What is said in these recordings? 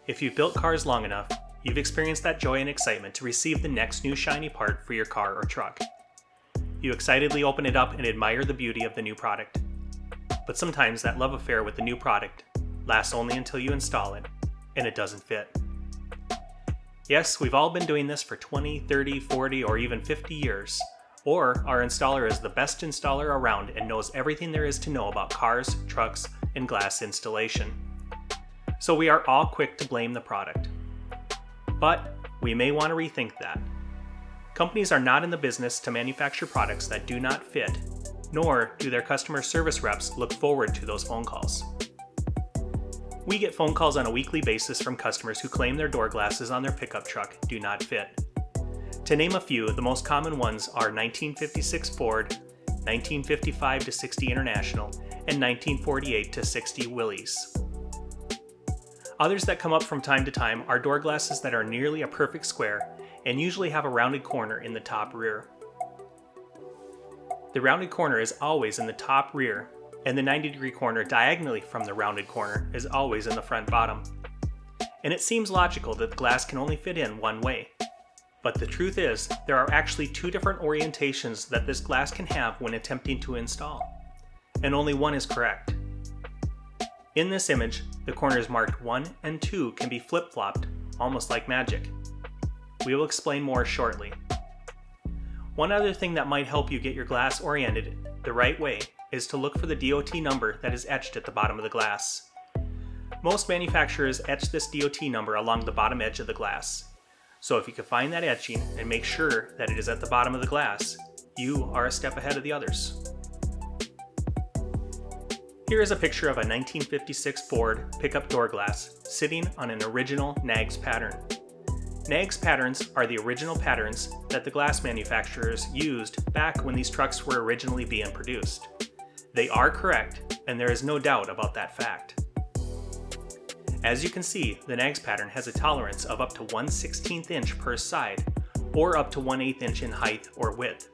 If you've built cars long enough, you've experienced that joy and excitement to receive the next new shiny part for your car or truck. You excitedly open it up and admire the beauty of the new product. But sometimes that love affair with the new product lasts only until you install it, and it doesn't fit. Yes, we've all been doing this for 20, 30, 40, or even 50 years. Or our installer is the best installer around and knows everything there is to know about cars, trucks, and glass installation. So we are all quick to blame the product. But we may want to rethink that. Companies are not in the business to manufacture products that do not fit, nor do their customer service reps look forward to those phone calls. We get phone calls on a weekly basis from customers who claim their door glasses on their pickup truck do not fit. To name a few, the most common ones are 1956 Ford, 1955-60 International, and 1948-60 Willys. Others that come up from time to time are door glasses that are nearly a perfect square and usually have a rounded corner in the top rear. The rounded corner is always in the top rear, and the 90-degree corner diagonally from the rounded corner is always in the front bottom. And it seems logical that the glass can only fit in one way. But the truth is, there are actually two different orientations that this glass can have when attempting to install, and only one is correct. In this image, the corners marked 1 and 2 can be flip-flopped, almost like magic. We will explain more shortly. One other thing that might help you get your glass oriented the right way is to look for the DOT number that is etched at the bottom of the glass. Most manufacturers etch this DOT number along the bottom edge of the glass. So if you can find that etching and make sure that it is at the bottom of the glass, you are a step ahead of the others. Here is a picture of a 1956 Ford pickup door glass sitting on an original Nags pattern. Nags patterns are the original patterns that the glass manufacturers used back when these trucks were originally being produced. They are correct, and there is no doubt about that fact. As you can see, the Nags pattern has a tolerance of up to 1/16 inch per side, or up to 1/8 inch in height or width.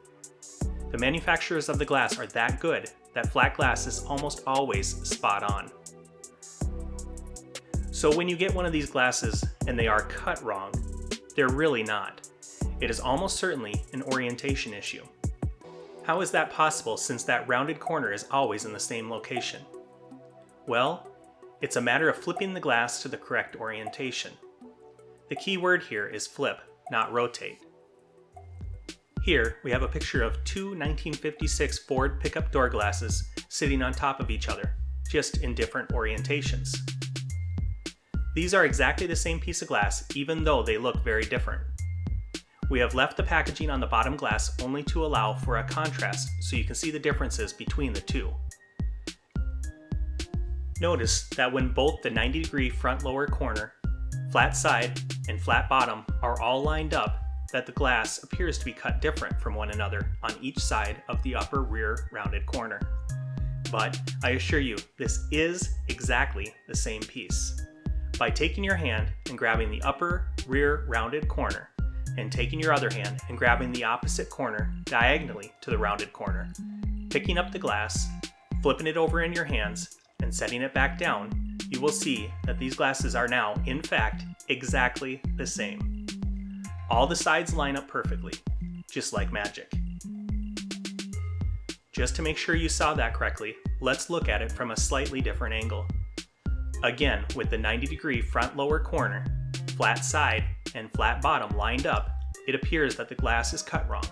The manufacturers of the glass are that good that flat glass is almost always spot on. So when you get one of these glasses and they are cut wrong, they're really not. It is almost certainly an orientation issue. How is that possible since that rounded corner is always in the same location? Well, it's a matter of flipping the glass to the correct orientation. The key word here is flip, not rotate. Here, we have a picture of two 1956 Ford pickup door glasses sitting on top of each other, just in different orientations. These are exactly the same piece of glass, even though they look very different. We have left the packaging on the bottom glass only to allow for a contrast so you can see the differences between the two. Notice that when both the 90-degree front lower corner, flat side, and flat bottom are all lined up, that the glass appears to be cut different from one another on each side of the upper rear rounded corner. But I assure you, this is exactly the same piece. By taking your hand and grabbing the upper rear rounded corner, and taking your other hand and grabbing the opposite corner diagonally to the rounded corner, picking up the glass, flipping it over in your hands, and setting it back down, you will see that these glasses are now, in fact, exactly the same. All the sides line up perfectly, just like magic. Just to make sure you saw that correctly, let's look at it from a slightly different angle. Again, with the 90-degree front lower corner, flat side, and flat bottom lined up, it appears that the glass is cut wrong.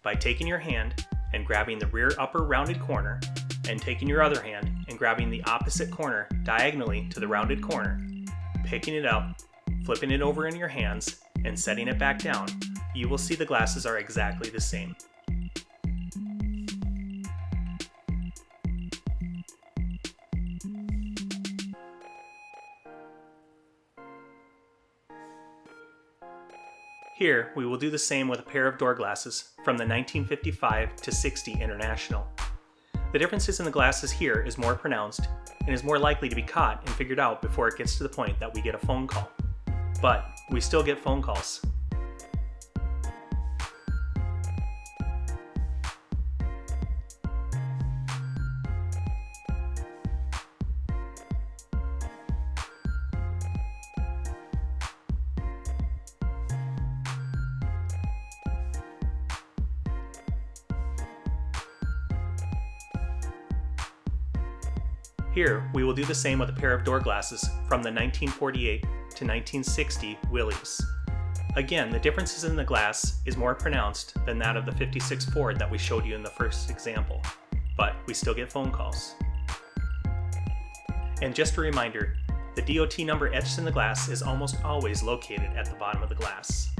By taking your hand and grabbing the rear upper rounded corner, and taking your other hand and grabbing the opposite corner diagonally to the rounded corner, picking it up, flipping it over in your hands, and setting it back down, you will see the glasses are exactly the same. Here, we will do the same with a pair of door glasses from the 1955-60 International. The differences in the glasses here is more pronounced and is more likely to be caught and figured out before it gets to the point that we get a phone call. But we still get phone calls. Here, we will do the same with a pair of door glasses from the 1948 to 1960 Willys. Again, the differences in the glass is more pronounced than that of the 56 Ford that we showed you in the first example, but we still get phone calls. And just a reminder, the DOT number etched in the glass is almost always located at the bottom of the glass.